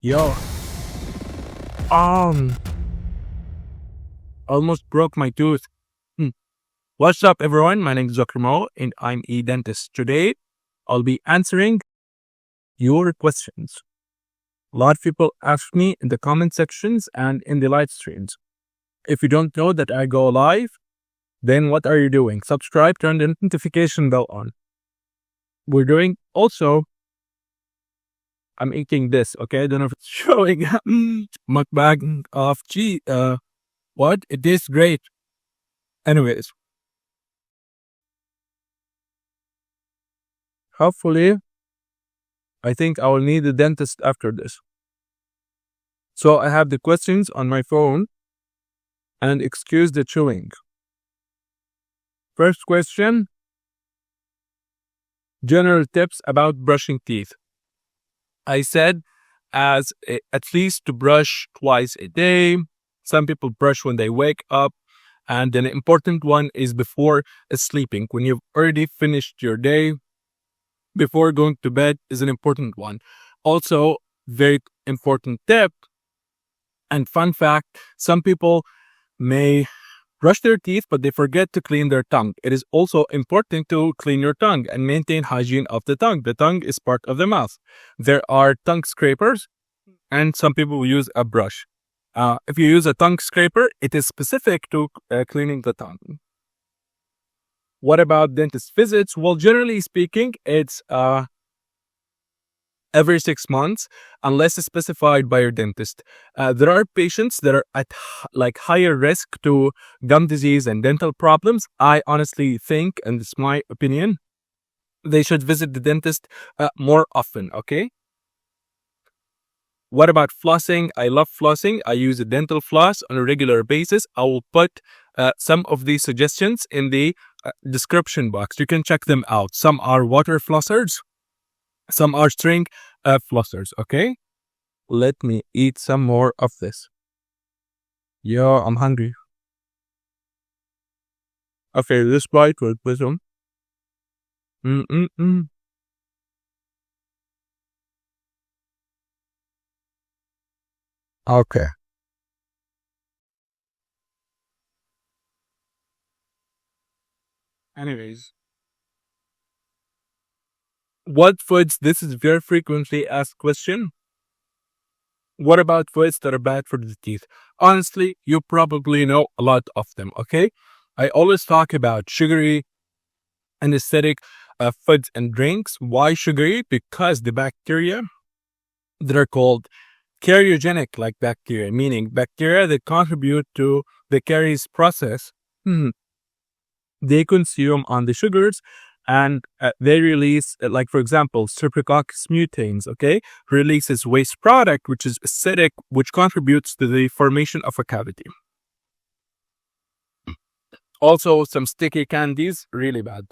Yo, um, almost broke my tooth. Hmm. What's up, everyone? My name is Dr. Mo, and I'm a dentist. Today, I'll be answering your questions. A lot of people ask me in the comment sections and in the live streams. If you don't know that I go live, then what are you doing? Subscribe, turn the notification bell on. We're doing also, I'm eating this, okay? I don't know if it's showing. Mukbang of cheese. What? It tastes great. Anyways, hopefully, I think I will need a dentist after this. So I have the questions on my phone and excuse the chewing. First question, general tips about brushing teeth. I said at least to brush twice a day. Some people brush when they wake up. And an important one is before sleeping. When you've already finished your day, before going to bed is an important one. Also, very important tip and fun fact, some people may brush their teeth, but they forget to clean their tongue. It is also important to clean your tongue and maintain hygiene of the tongue. The tongue is part of the mouth. There are tongue scrapers, and some people will use a brush. If you use a tongue scraper, it is specific to cleaning the tongue. What about dentist visits? Well, generally speaking, it's every 6 months, unless specified by your dentist. There are patients that are at higher risk to gum disease and dental problems. I honestly think, and it's my opinion, they should visit the dentist more often, okay? What about flossing? I love flossing. I use a dental floss on a regular basis. I will put some of these suggestions in the description box. You can check them out. Some are water flossers, some are string flossers, okay? Let me eat some more of this. Yo, I'm hungry. Okay, this bite with wisdom. Okay. Anyways. What foods? This is very frequently asked question. What about foods that are bad for the teeth? Honestly, you probably know a lot of them, okay? I always talk about sugary and acidic foods and drinks. Why sugary? Because the bacteria that are called karyogenic like bacteria, meaning bacteria that contribute to the caries process, they consume on the sugars and they release, like for example, Streptococcus mutans, okay, releases waste product, which is acidic, which contributes to the formation of a cavity. Also, some sticky candies, really bad.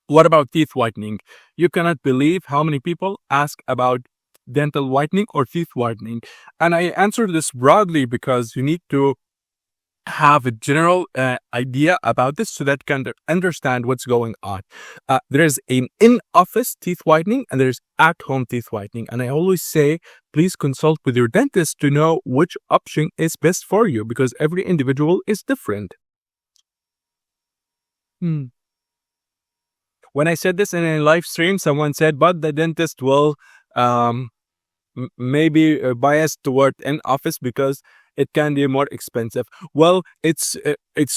What about teeth whitening? You cannot believe how many people ask about dental whitening or teeth whitening. And I answer this broadly because you need to have a general idea about this so that you can understand what's going on. There is an in-office teeth whitening and there's at-home teeth whitening. And I always say, please consult with your dentist to know which option is best for you because every individual is different. When I said this in a live stream, someone said, but the dentist will maybe biased toward an office because it can be more expensive. Well, it's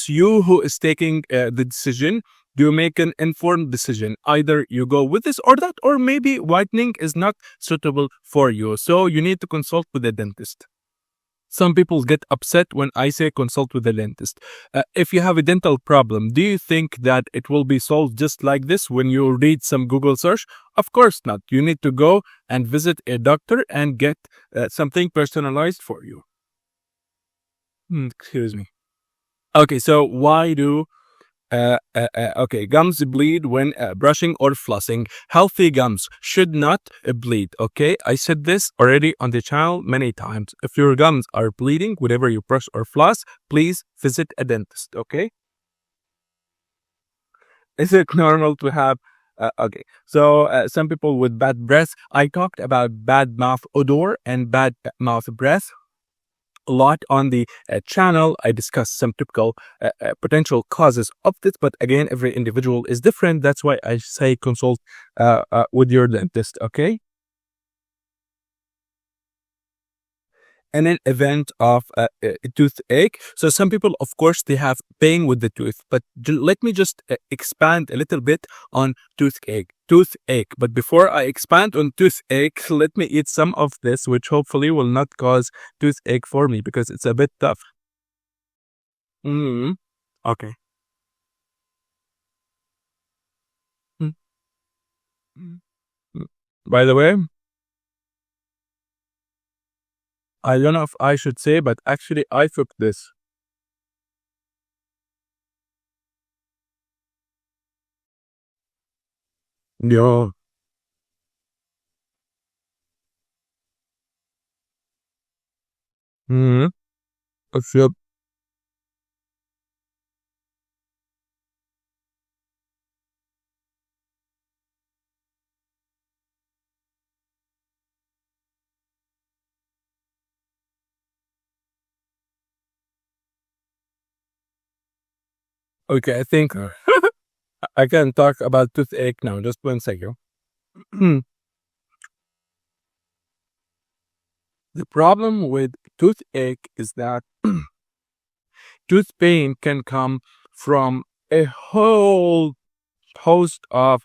you who is taking the decision. You make an informed decision. Either you go with this or that, or maybe whitening is not suitable for you. So you need to consult with the dentist. Some people get upset when I say consult with the dentist. If you have a dental problem, do you think that it will be solved just like this when you read some Google search? Of course not. You need to go and visit a doctor and get something personalized for you. Excuse me. Okay, so why do gums bleed when brushing or flossing? Healthy gums should not bleed, okay? I said this already on the channel many times. If your gums are bleeding whenever you brush or floss, please visit a dentist, okay? Is it normal to have Okay. So some people with bad breath. I talked about bad mouth odor and bad mouth breath a lot on the channel. I discussed some typical potential causes of this, but again, every individual is different. That's why I say consult with your dentist. Okay. And an event of a toothache. So some people, of course, they have pain with the tooth, but let me just expand a little bit on toothache. Toothache. But before I expand on toothache, let me eat some of this, which hopefully will not cause toothache for me because it's a bit tough. Mm. Okay. Mm. Mm. By the way, I don't know if I should say, but actually I took this. Yeah. Mm. Yep. Okay, I think I can talk about toothache now. Just 1 second. The problem with toothache is that tooth pain can come from a whole host of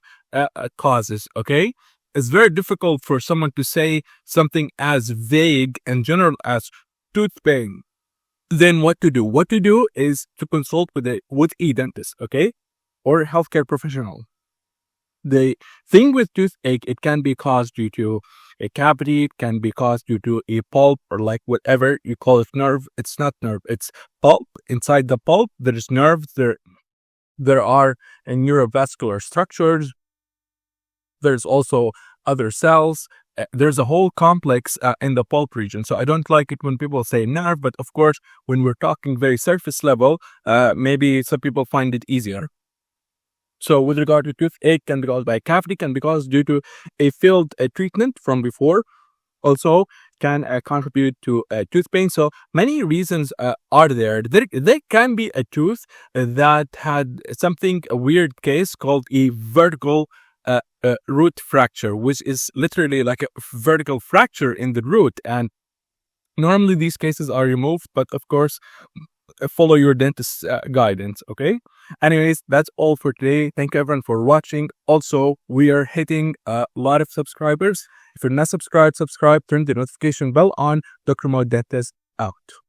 causes, okay? It's very difficult for someone to say something as vague and general as tooth pain. Then what to do? What to do is to consult with a dentist, okay? Or a healthcare professional. The thing with toothache, it can be caused due to a cavity, it can be caused due to a pulp or like whatever you call it nerve. It's not nerve, it's pulp. Inside the pulp, there's nerves, there are neurovascular structures, there's also other cells. There's a whole complex in the pulp region. So I don't like it when people say nerve, but of course, when we're talking very surface level, maybe some people find it easier. So with regard to toothache, can be caused by cavity, can be caused due to a failed treatment from before. Also, can contribute to tooth pain. So many reasons are there. There can be a tooth that had something, a weird case called a vertical root fracture, which is literally like a vertical fracture in the root. And normally these cases are removed, but of course, follow your dentist's guidance, okay? Anyways, that's all for today. Thank you everyone for watching. Also, we are hitting a lot of subscribers. If you're not subscribed, subscribe, turn the notification bell on. Dr. Mo Dentist out.